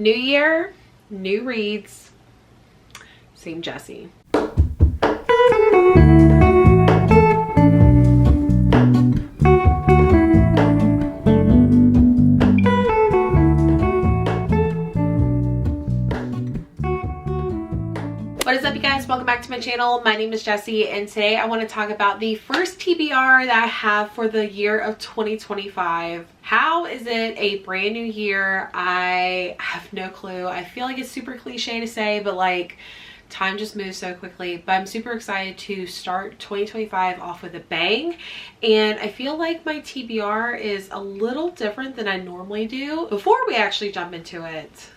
New year, new reads, same Jessie. What is up, you guys? Welcome back to my channel. My name is Jessie, and today I want to talk about the first TBR that I have for the year of 2025. How is it a brand new year? I have no clue. I feel like it's super cliche to say, but like time just moves so quickly. But I'm super excited to start 2025 off with a bang, and I feel like my TBR is a little different than I normally do. Before we actually jump into it,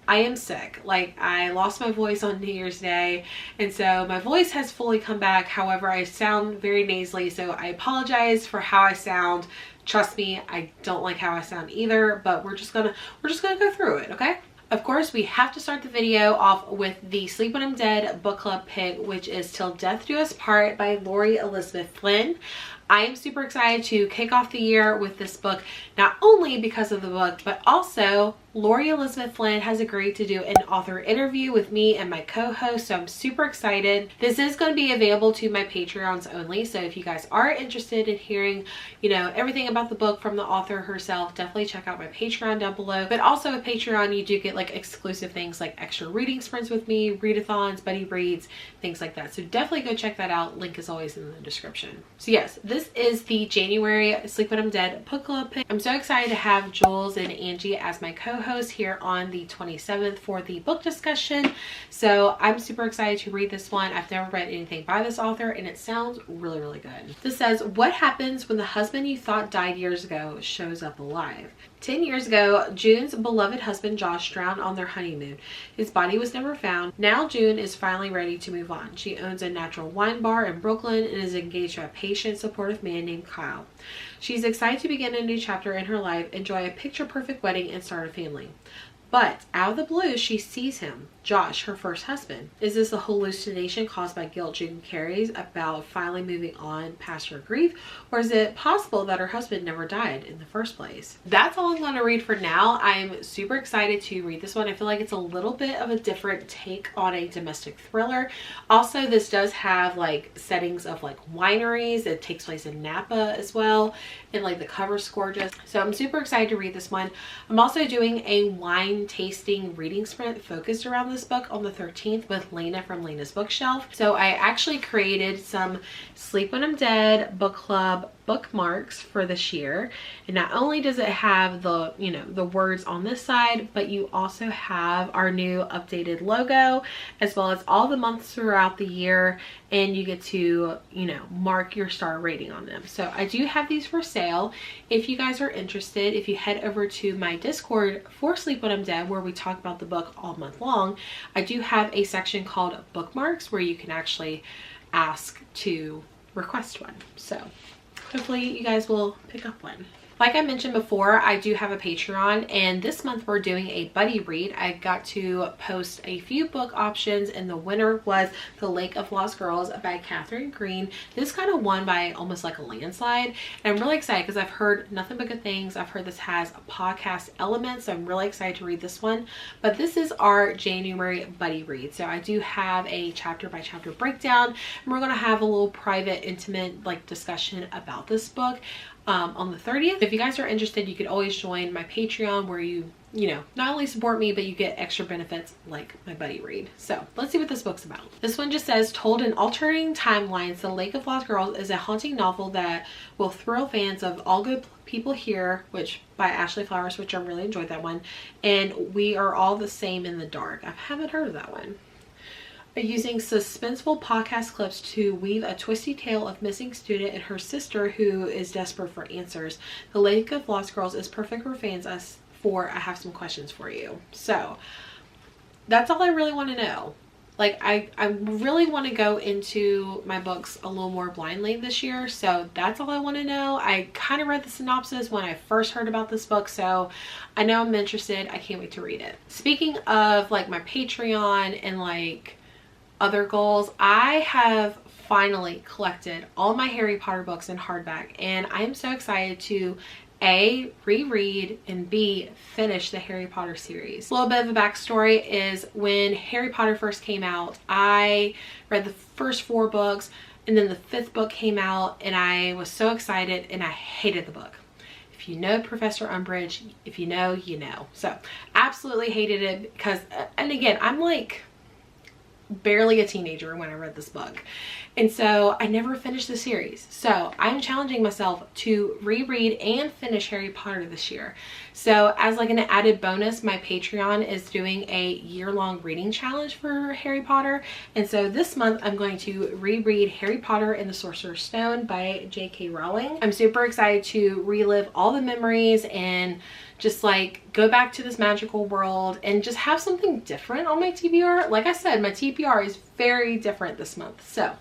I am sick. Like, I lost my voice on New Year's Day, and so my voice has fully come back. However, I sound very nasally, so I apologize for how I sound. Trust me, I don't like how I sound either, but we're just gonna go through it, okay? Of course, we have to start the video off with the Sleep When I'm Dead book club pick, which is Till Death Do Us Part by Lori Elizabeth Flynn. I am super excited to kick off the year with this book, not only because of the book, but also Lori Elizabeth Flynn has agreed to do an author interview with me and my co-host, so I'm super excited. This is going to be available to my Patreons only, so if you guys are interested in hearing, you know, everything about the book from the author herself, definitely check out my Patreon down below. But also with Patreon, you do get like exclusive things like extra reading sprints with me, readathons, buddy reads, things like that. So definitely go check that out. Link is always in the description. So yes, this is the January Sleep When I'm Dead book club pick. I'm so excited to have Jules and Angie as my co-host here on the 27th for the book discussion. So I'm super excited to read this one. I've never read anything by this author, and it sounds really, really good. This says, what happens when the husband you thought died years ago shows up alive? 10 years ago, June's beloved husband Josh drowned on their honeymoon. His body was never found. Now June is finally ready to move on. She owns a natural wine bar in Brooklyn and is engaged to a patient, supportive man named Kyle. She's excited to begin a new chapter in her life, enjoy a picture-perfect wedding, and start a family. But out of the blue, she sees him, Josh, her first husband. Is this a hallucination caused by guilt June carries about finally moving on past her grief? Or is it possible that her husband never died in the first place? That's all I'm going to read for now. I'm super excited to read this one. I feel like it's a little bit of a different take on a domestic thriller. Also, this does have like settings of like wineries. It takes place in Napa as well. And like the cover's gorgeous. So I'm super excited to read this one. I'm also doing a wine tasting reading sprint focused around this book on the 13th with Lena from Lena's Bookshelf. So I actually created some Sleep When I'm Dead book club bookmarks for this year, and not only does it have the, you know, the words on this side, but you also have our new updated logo as well as all the months throughout the year, and you get to, you know, mark your star rating on them. So I do have these for sale. If you guys are interested, if you head over to my Discord for Sleep When I'm Dead, where we talk about the book all month long, I do have a section called bookmarks where you can actually ask to request one. So hopefully you guys will pick up one. Like I mentioned before, I do have a Patreon, and this month we're doing a buddy read. I got to post a few book options, and the winner was The Lake of Lost Girls by Catherine Green. This kind of won by almost like a landslide, and I'm really excited because I've heard nothing but good things. I've heard this has a podcast element, so I'm really excited to read this one. But this is our January buddy read. So I do have a chapter by chapter breakdown, and we're going to have a little private, intimate like discussion about this book on the 30th. If you guys are interested, you could always join my Patreon where you know, not only support me, but you get extra benefits like my buddy read. So let's see what this book's about. This one just says, told in alternating timelines, The Lake of Lost Girls is a haunting novel that will thrill fans of All Good People Here, which by Ashley Flowers, which I really enjoyed that one, and We Are All the Same in the Dark. I haven't heard of that one. Using suspenseful podcast clips to weave a twisty tale of missing student and her sister who is desperate for answers. The Lake of Lost Girls is perfect for fans as for I have some questions for you. So that's all I really want to know. Like I really want to go into my books a little more blindly this year, so that's all I want to know. I kind of read the synopsis when I first heard about this book, so I know I'm interested. I can't wait to read it. Speaking of like my Patreon and like other goals, I have finally collected all my Harry Potter books in hardback, and I am so excited to A, reread, and B, finish the Harry Potter series. A little bit of a backstory is when Harry Potter first came out, I read the first 4 books, and then the 5th book came out, and I was so excited, and I hated the book. If you know Professor Umbridge, if you know, you know. So absolutely hated it because, and again, I'm like barely a teenager when I read this book. And so I never finished the series. So I'm challenging myself to reread and finish Harry Potter this year. So as like an added bonus, my Patreon is doing a year-long reading challenge for Harry Potter. And so this month I'm going to reread Harry Potter and the Sorcerer's Stone by J.K. Rowling. I'm super excited to relive all the memories and just like go back to this magical world and just have something different on my TBR. Like I said, my TBR is very different this month. So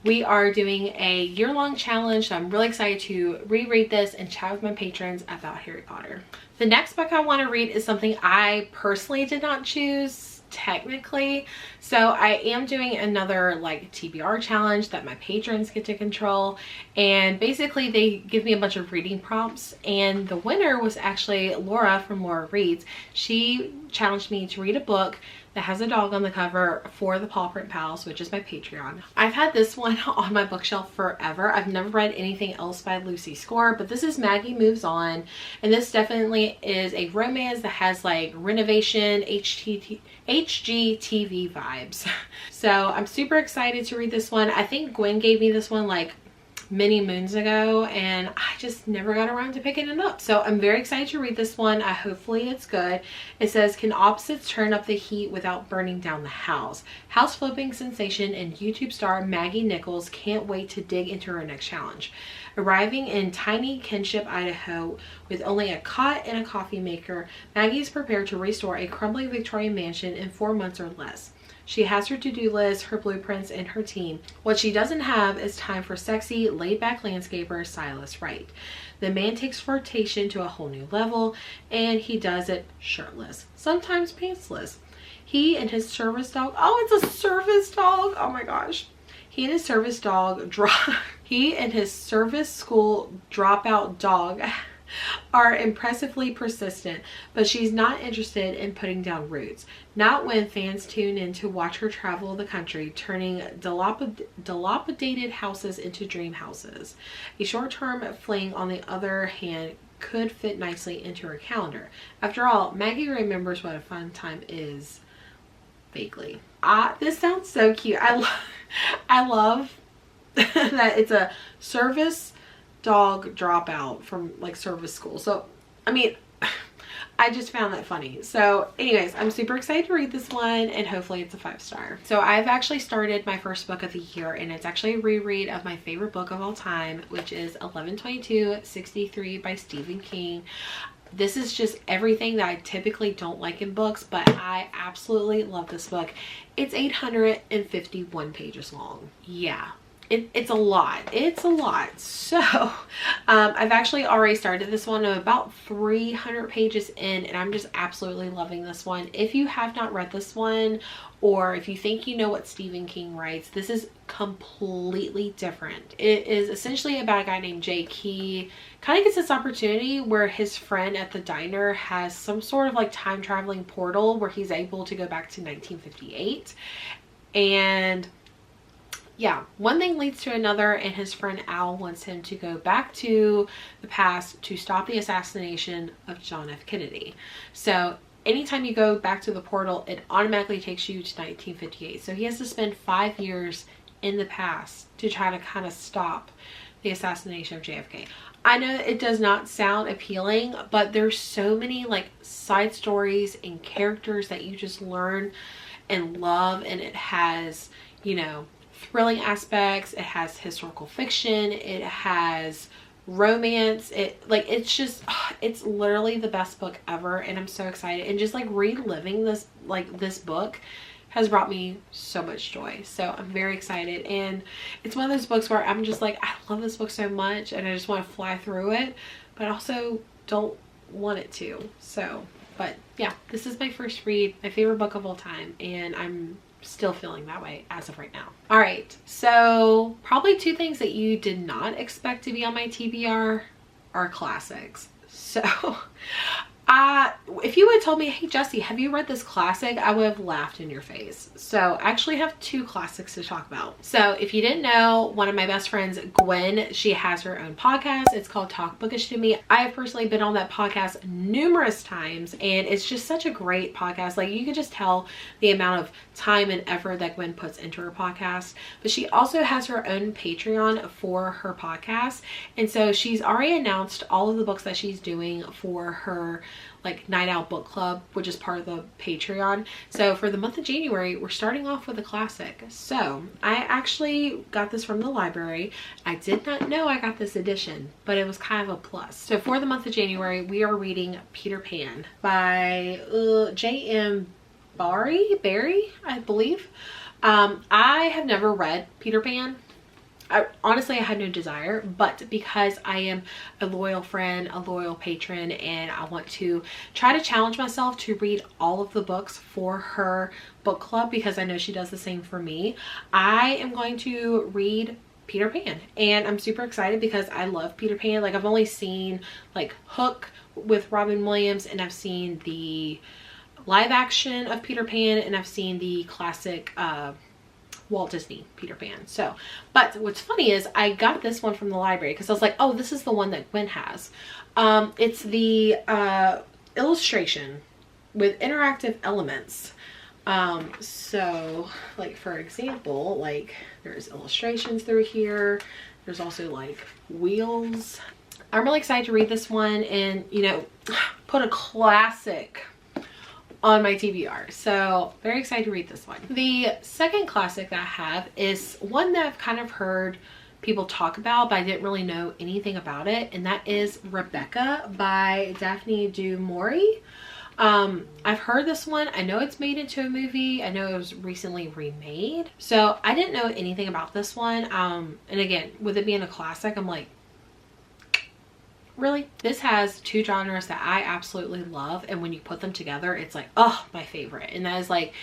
we are doing a year-long challenge. So I'm really excited to reread this and chat with my patrons about Harry Potter. The next book I want to read is something I personally did not choose technically. So I am doing another like TBR challenge that my patrons get to control, and basically they give me a bunch of reading prompts, and the winner was actually Laura from Laura Reads. She challenged me to read a book that has a dog on the cover for the Paw Print Pals, which is my Patreon. I've had this one on my bookshelf forever. I've never read anything else by Lucy Score, but this is Maggie Moves On, and this definitely is a romance that has like renovation, HGTV vibes. So I'm super excited to read this one. I think Gwen gave me this one like many moons ago, and I just never got around to picking it up. So I'm very excited to read this one. Hopefully it's good. It says, can opposites turn up the heat without burning down the house? House flipping sensation and YouTube star Maggie Nichols can't wait to dig into her next challenge. Arriving in tiny Kinship, Idaho with only a cot and a coffee maker, Maggie is prepared to restore a crumbling Victorian mansion in 4 months or less. She has her to-do list, her blueprints, and her team. What she doesn't have is time for sexy, laid-back landscaper Silas Wright. The man takes flirtation to a whole new level, and he does it shirtless, sometimes pantsless. He and his service dog, oh, it's a service dog, oh my gosh. He and his service school dropout dog are impressively persistent, but she's not interested in putting down roots. Not when fans tune in to watch her travel the country, turning dilapidated houses into dream houses. A short-term fling, on the other hand, could fit nicely into her calendar. After all, Maggie remembers what a fun time is vaguely. This sounds so cute. I love that it's a service dog dropout from like service school. So I mean, I just found that funny. So anyways, I'm super excited to read this one, and hopefully it's a 5-star. So I've actually started my first book of the year, and it's actually a reread of my favorite book of all time, which is 11/22/63 by Stephen King. This is just everything that I typically don't like in books, but I absolutely love this book. It's 851 pages long. Yeah. It's a lot. It's a lot. So I've actually already started this one. I'm about 300 pages in, and I'm just absolutely loving this one. If you have not read this one, or if you think you know what Stephen King writes, this is completely different. It is essentially about a guy named Jake. He kind of gets this opportunity where his friend at the diner has some sort of like time traveling portal where he's able to go back to 1958. And yeah, one thing leads to another, and his friend Al wants him to go back to the past to stop the assassination of John F. Kennedy. So anytime you go back to the portal, it automatically takes you to 1958. So he has to spend 5 years in the past to try to kind of stop the assassination of JFK. I know it does not sound appealing, but there's so many like side stories and characters that you just learn and love, and it has, you know, thrilling aspects, it has historical fiction, it has romance, it's just, it's literally the best book ever, and I'm so excited. And just like reliving this book has brought me so much joy. So I'm very excited, and it's one of those books where I'm just like, I love this book so much, and I just want to fly through it, but also don't want it to. So, but yeah, this is my first read, my favorite book of all time, and I'm still feeling that way as of right now. All right, so probably 2 things that you did not expect to be on my TBR are classics. So if you would have told me, hey Jessie, have you read this classic, I would have laughed in your face. So I actually have two classics to talk about. So if you didn't know, one of my best friends, Gwen, she has her own podcast. It's called Talk Bookish to Me. I have personally been on that podcast numerous times, and it's just such a great podcast. Like, you can just tell the amount of time and effort that Gwen puts into her podcast. But she also has her own Patreon for her podcast, and so she's already announced all of the books that she's doing for her like night out book club, which is part of the Patreon. So for the month of January, we're starting off with a classic. So I actually got this from the library. I did not know I got this edition, but it was kind of a plus. So for the month of January, we are reading Peter Pan by J.M. Barrie, I believe. I have never read Peter Pan. Honestly, I had no desire, but because I am a loyal friend, a loyal patron, and I want to try to challenge myself to read all of the books for her book club, because I know she does the same for me, I am going to read Peter Pan. And I'm super excited because I love Peter Pan. Like, I've only seen like Hook with Robin Williams, and I've seen the live action of Peter Pan, and I've seen the classic Walt Disney Peter Pan. So, but what's funny is I got this one from the library because I was like, oh, this is the one that Gwen has. It's the illustration with interactive elements. So like, for example, like there's illustrations through here. There's also like wheels. I'm really excited to read this one and, you know, put a classic on my TBR. So very excited to read this one. The second classic that I have is one that I've kind of heard people talk about, but I didn't really know anything about it, and that is Rebecca by Daphne du Maurier. I've heard this one. I know it's made into a movie. I know it was recently remade. So I didn't know anything about this one. And again, with it being a classic, I'm like, really? This has two genres that I absolutely love, and when you put them together, it's like, oh, my favorite. And that is like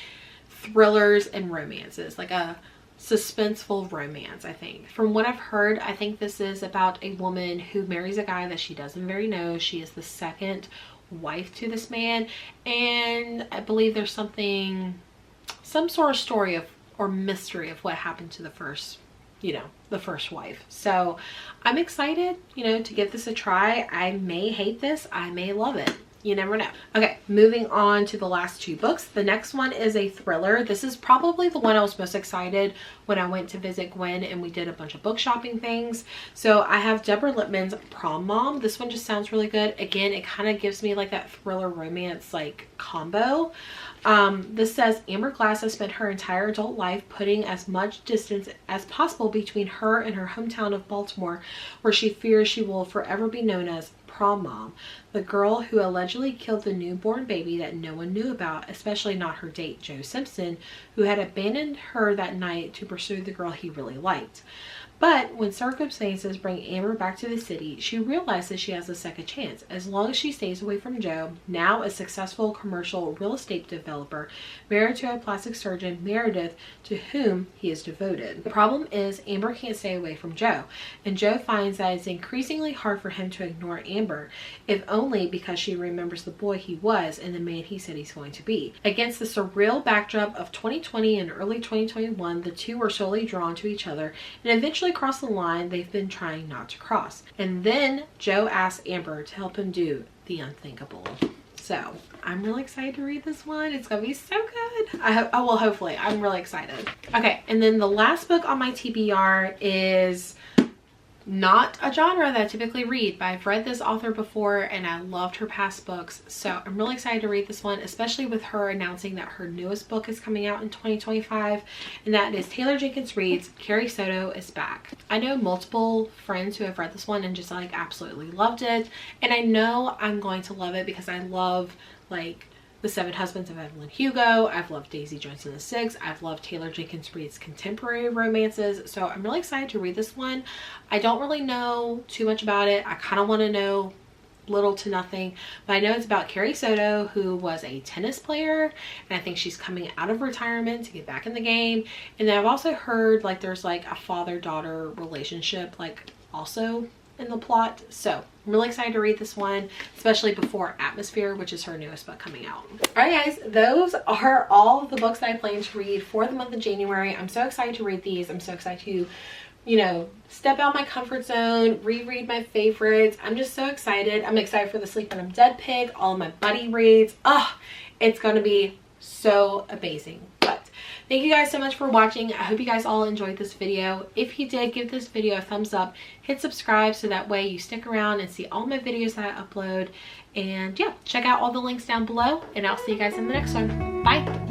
thrillers and romances, like a suspenseful romance. I think from what I've heard, I think this is about a woman who marries a guy that she doesn't very know. She is the second wife to this man, and I believe there's some sort of story of or mystery of what happened to the first, you know, the first wife. So I'm excited, you know, to give this a try. I may hate this, I may love it. You never know. Okay, moving on to the last two books. The next one is a thriller. This is probably the one I was most excited when I went to visit Gwen and we did a bunch of book shopping things. So I have Deborah Lippman's Prom Mom. This one just sounds really good. Again, it kind of gives me like that thriller romance like combo. This says Amber Glass has spent her entire adult life putting as much distance as possible between her and her hometown of Baltimore, where she fears she will forever be known as Prom Mom, the girl who allegedly killed the newborn baby that no one knew about, especially not her date, Joe Simpson, who had abandoned her that night to pursue the girl he really liked. But when circumstances bring Amber back to the city, she realizes she has a second chance, as long as she stays away from Joe, now a successful commercial real estate developer, married to a plastic surgeon, Meredith, to whom he is devoted. The problem is Amber can't stay away from Joe, and Joe finds that it's increasingly hard for him to ignore Amber, if only because she remembers the boy he was and the man he said he's going to be. Against the surreal backdrop of 2020 and early 2021, the two are slowly drawn to each other and eventually cross the line they've been trying not to cross. And then Joe asks Amber to help him do the unthinkable. So I'm really excited to read this one. It's gonna be so good. Well, hopefully. I'm really excited. Okay, and then the last book on my TBR is not a genre that I typically read, but I've read this author before and I loved her past books, so I'm really excited to read this one, especially with her announcing that her newest book is coming out in 2025, and that is Taylor Jenkins Reid's Carrie Soto is Back. I know multiple friends who have read this one and just like absolutely loved it, and I know I'm going to love it because I love like The Seven Husbands of Evelyn Hugo. I've loved Daisy Jones and the Six. I've loved Taylor Jenkins Reid's contemporary romances. So I'm really excited to read this one. I don't really know too much about it. I kind of want to know little to nothing, but I know it's about Carrie Soto, who was a tennis player, and I think she's coming out of retirement to get back in the game. And then I've also heard like there's like a father-daughter relationship like also in the plot. So I'm really excited to read this one, especially before Atmosphere, which is her newest book coming out. All right, guys, those are all of the books that I plan to read for the month of January. I'm so excited to read these. I'm so excited to, you know, step out my comfort zone, reread my favorites. I'm just so excited. I'm excited for the Sleep When I'm Dead pick, all of my buddy reads. It's going to be so amazing. But thank you guys so much for watching. I hope you guys all enjoyed this video. If you did, give this video a thumbs up, hit subscribe so that way you stick around and see all my videos that I upload. And yeah, check out all the links down below, and I'll see you guys in the next one. Bye.